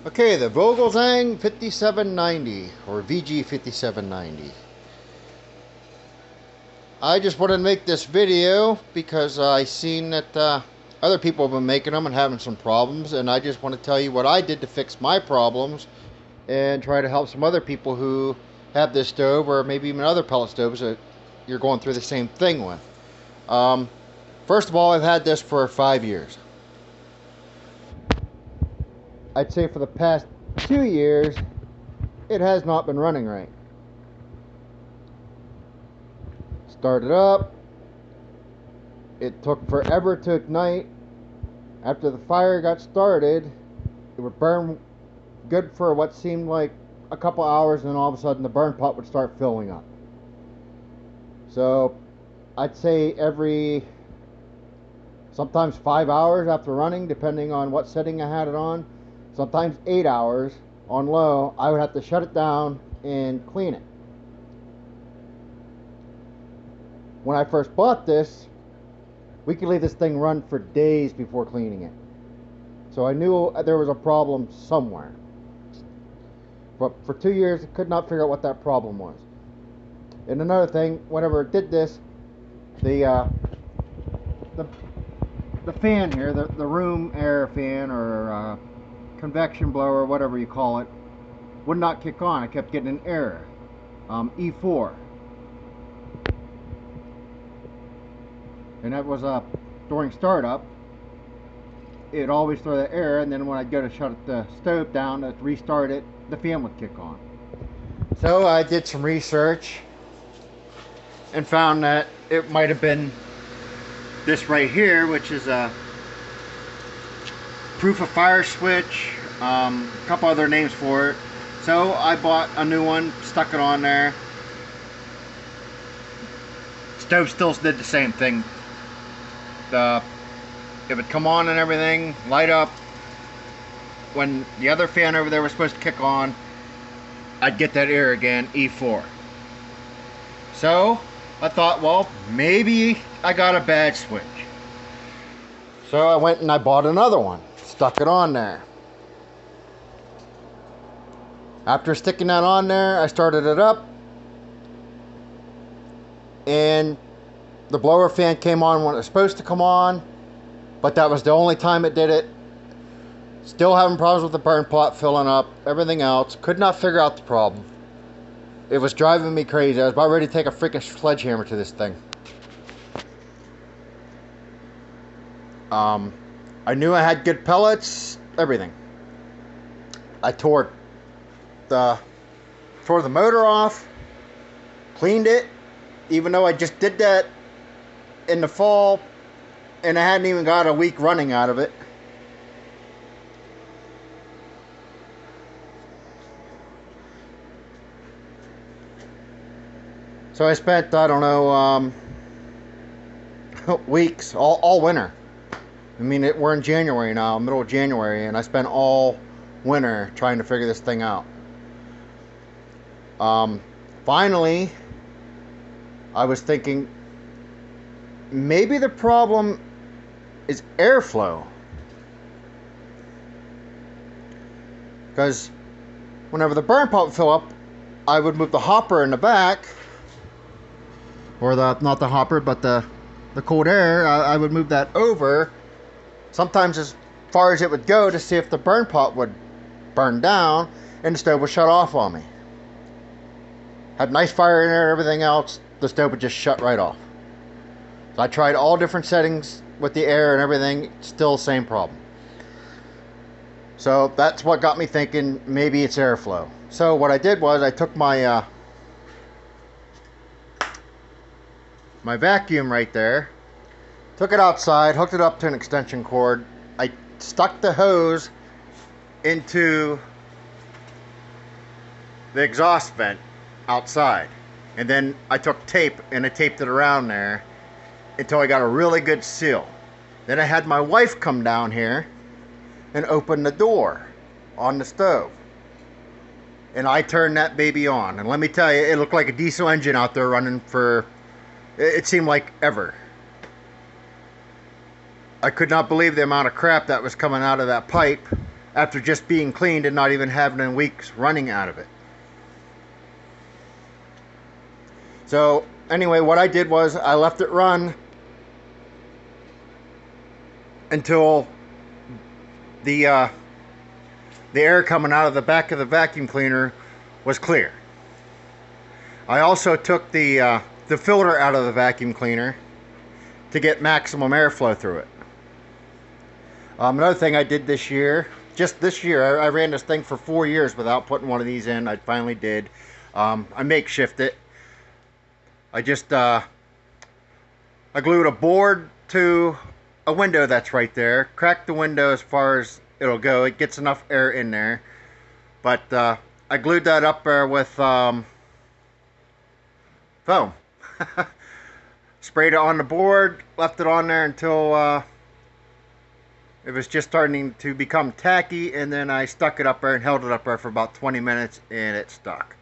Okay, the Vogelsang 5790 or VG5790. I just wanted to make this video because I seen that other people have been making them and having some problems, and I just want to tell you what I did to fix my problems and try to help some other people who have this stove or maybe even other pellet stoves that you're going through the same thing with. First of all, I've had this for 5 years. I'd say for the past 2 years, it has not been running right. Started up, it took forever to ignite. After the fire got started, it would burn good for what seemed like a couple hours, and then all of a sudden the burn pot would start filling up. So I'd say every sometimes 5 hours after running, depending on what setting I had it on, sometimes 8 hours on low, I would have to shut it down and clean it. When I first bought this, we could leave this thing run for days before cleaning it. So I knew there was a problem somewhere. But for 2 years, I could not figure out what that problem was. And another thing, whenever it did this, the fan here, the room air fan or convection blower, whatever you call it, would not kick on. I kept getting an error, E4. And that was during startup. It'd always throw the error, and then when I'd go to shut the stove down to restart it, the fan would kick on. So I did some research and found that it might have been this right here, which is a proof of fire switch, a couple other names for it. So I bought a new one, stuck it on there. Stove still did the same thing. It would come on and everything, light up. When the other fan over there was supposed to kick on, I'd get that error again, E4. So I thought, well, maybe I got a bad switch. So I went and I bought another one, stuck it on there. After sticking that on there, I started it up, and the blower fan came on when it was supposed to come on, but that was the only time it did it. Still having problems with the burn pot filling up, everything else. Could not figure out the problem. It was driving me crazy. I was about ready to take a freaking sledgehammer to this thing. I knew I had good pellets, everything. I tore the motor off, cleaned it, even though I just did that in the fall and I hadn't even got a week running out of it. So I spent, I don't know, weeks, all winter. I mean, we're in January now, middle of January, and I spent all winter trying to figure this thing out. Finally, I was thinking, maybe the problem is airflow. Because whenever the burn pot would fill up, I would move the hopper in the back, or not the hopper, but the cold air, I would move that over, sometimes as far as it would go, to see if the burn pot would burn down and the stove would shut off on me. Had nice fire in there and everything else, the stove would just shut right off. So I tried all different settings with the air and everything, still same problem. So that's what got me thinking maybe it's airflow. So what I did was I took my my vacuum right there, took it outside, hooked it up to an extension cord. I stuck the hose into the exhaust vent outside, and then I took tape and I taped it around there until I got a really good seal. Then I had my wife come down here and open the door on the stove, and I turned that baby on, and let me tell you, it looked like a diesel engine out there running for, it seemed like ever. I could not believe the amount of crap that was coming out of that pipe after just being cleaned and not even having weeks running out of it. So anyway, what I did was I left it run until the air coming out of the back of the vacuum cleaner was clear. I also took the filter out of the vacuum cleaner to get maximum airflow through it. Another thing I did this year, just this year, I ran this thing for 4 years without putting one of these in. I finally did. I makeshift it. I just I glued a board to a window that's right there. Cracked the window as far as it'll go. It gets enough air in there. But I glued that up there with foam. Sprayed it on the board, left it on there until it was just starting to become tacky, and then I stuck it up there and held it up there for about 20 minutes, and it stuck.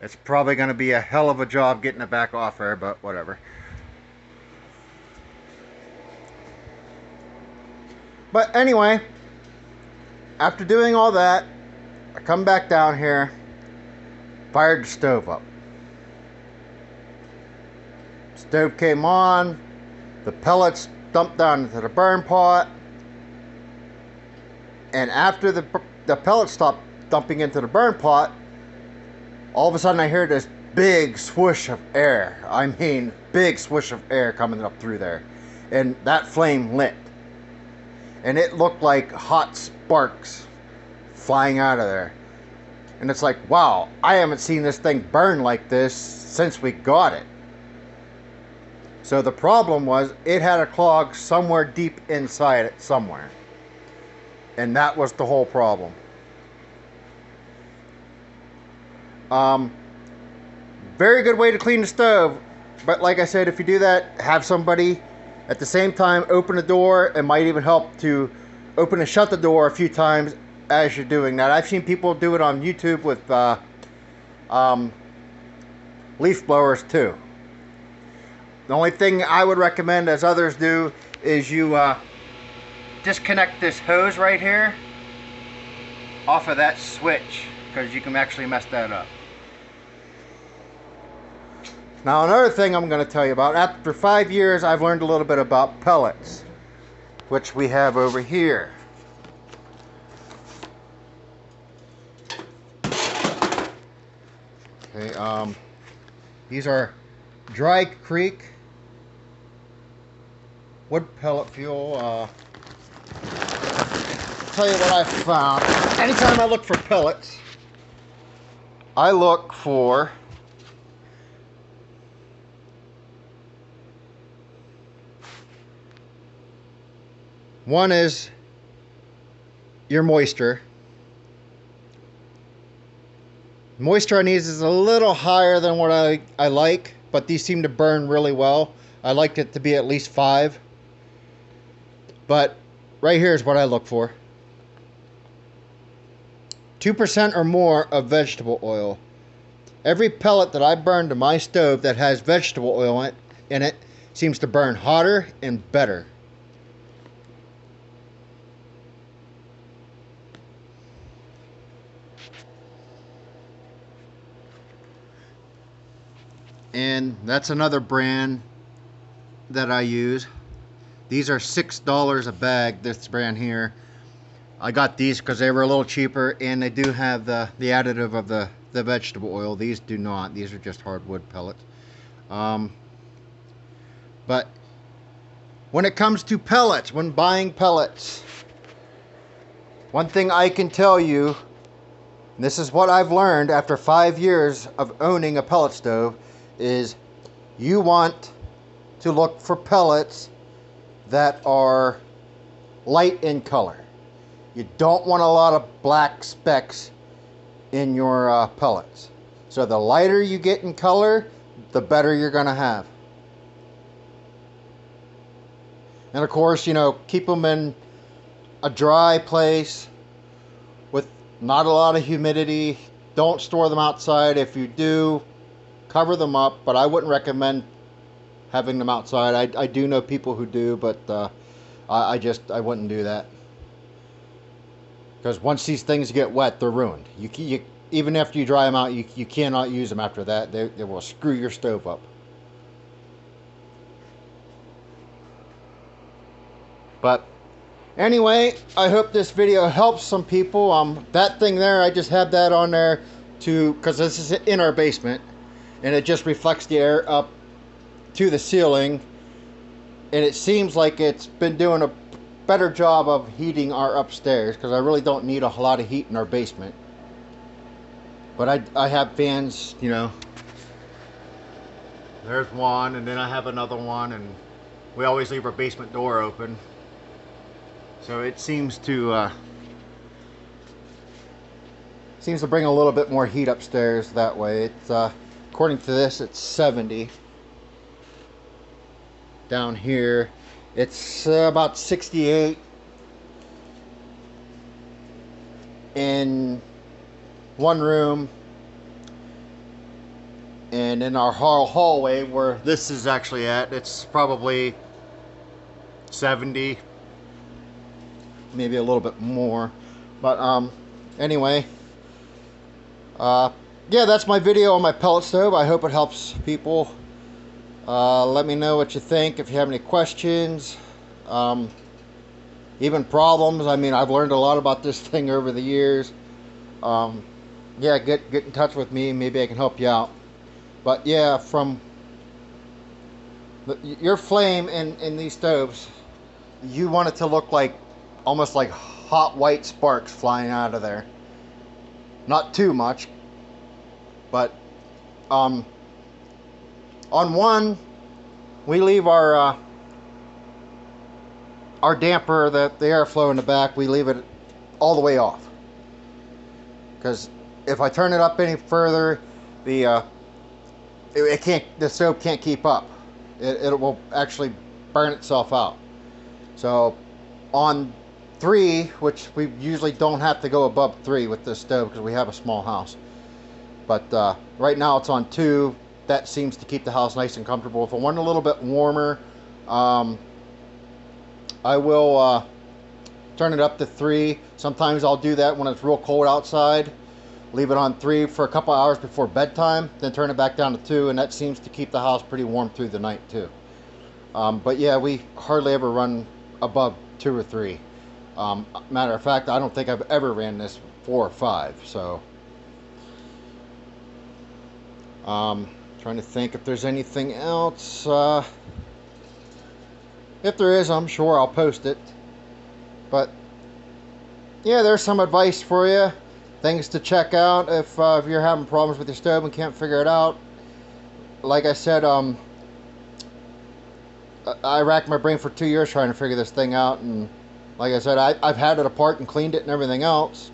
It's probably going to be a hell of a job getting it back off there, but whatever. But anyway, after doing all that, I come back down here, fired the stove up. Stove came on, the pellets dumped down into the burn pot, and after the pellets stopped dumping into the burn pot, all of a sudden I hear this big swoosh of air. I mean, big swoosh of air coming up through there. And that flame lit. And it looked like hot sparks flying out of there. And it's like, wow, I haven't seen this thing burn like this since we got it. So the problem was it had a clog somewhere deep inside it somewhere. And that was the whole problem. Very good way to clean the stove. But like I said, if you do that, have somebody at the same time open the door. It might even help to open and shut the door a few times as you're doing that. I've seen people do it on YouTube with leaf blowers too. The only thing I would recommend, as others do, is you disconnect this hose right here off of that switch, because you can actually mess that up. Now another thing I'm going to tell you about, after 5 years I've learned a little bit about pellets, which we have over here. Okay, these are Dry Creek wood pellet fuel. I'll tell you what I found. Anytime I look for pellets, I look for one is your moisture. Moisture on these is a little higher than what I like, but these seem to burn really well. I like it to be at least 5. But right here is what I look for. 2% or more of vegetable oil. Every pellet that I burn to my stove that has vegetable oil in it seems to burn hotter and better. And that's another brand that I use. These are $6 a bag, this brand here. I got these because they were a little cheaper, and they do have the additive of the vegetable oil. These do not. These are just hardwood pellets. But when it comes to pellets, when buying pellets, one thing I can tell you, and this is what I've learned after 5 years of owning a pellet stove, is you want to look for pellets that are light in color. You don't want a lot of black specks in your pellets. So the lighter you get in color, the better you're going to have. And of course, you know, keep them in a dry place with not a lot of humidity. Don't store them outside. If you do, cover them up, but I wouldn't recommend having them outside. I do know people who do, but I wouldn't do that. Because once these things get wet, they're ruined. Even after you dry them out, you cannot use them after that. They will screw your stove up. But anyway, I hope this video helps some people. That thing there, I just have that on there because this is in our basement, and it just reflects the air up to the ceiling, and it seems like it's been doing a better job of heating our upstairs, because I really don't need a lot of heat in our basement. But I have fans, you know. There's one, and then I have another one, and we always leave our basement door open. So it seems to bring a little bit more heat upstairs that way. It's according to this, it's 70. Down here, it's about 68 in one room, and in our hallway where this is actually at, it's probably 70, maybe a little bit more. But anyway, yeah, that's my video on my pellet stove. I hope it helps people. Let me know what you think, if you have any questions, even problems. I mean, I've learned a lot about this thing over the years. Yeah, get in touch with me. Maybe I can help you out. But yeah, from your flame in these stoves, you want it to look like almost like hot white sparks flying out of there. Not too much, but on one, we leave our damper, the airflow in the back, we leave it all the way off, because if I turn it up any further, the stove can't keep up. It will actually burn itself out. So on 3, which we usually don't have to go above 3 with this stove because we have a small house, but right now it's on 2. That seems to keep the house nice and comfortable. If I want a little bit warmer, I will turn it up to 3. Sometimes I'll do that when it's real cold outside. Leave it on 3 for a couple hours before bedtime, then turn it back down to 2, and that seems to keep the house pretty warm through the night too. But yeah, we hardly ever run above 2 or 3. Matter of fact, I don't think I've ever ran this 4 or 5. So trying to think if there's anything else. If there is, I'm sure I'll post it. But yeah, there's some advice for you. Things to check out if you're having problems with your stove and can't figure it out. Like I said, I racked my brain for 2 years trying to figure this thing out, and like I said, I've had it apart and cleaned it and everything else.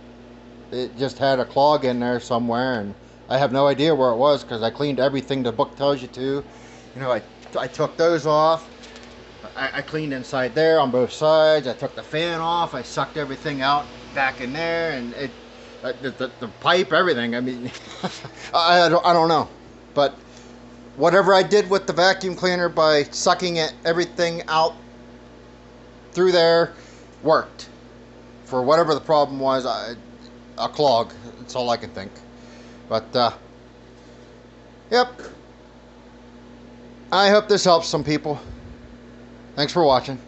It just had a clog in there somewhere, and I have no idea where it was, because I cleaned everything the book tells you to. You know, I took those off. I cleaned inside there on both sides. I took the fan off. I sucked everything out back in there, and the pipe, everything. I mean, I don't know, but whatever I did with the vacuum cleaner by sucking everything out through there worked for whatever the problem was. A clog. That's all I can think. But yep. I hope this helps some people. Thanks for watching.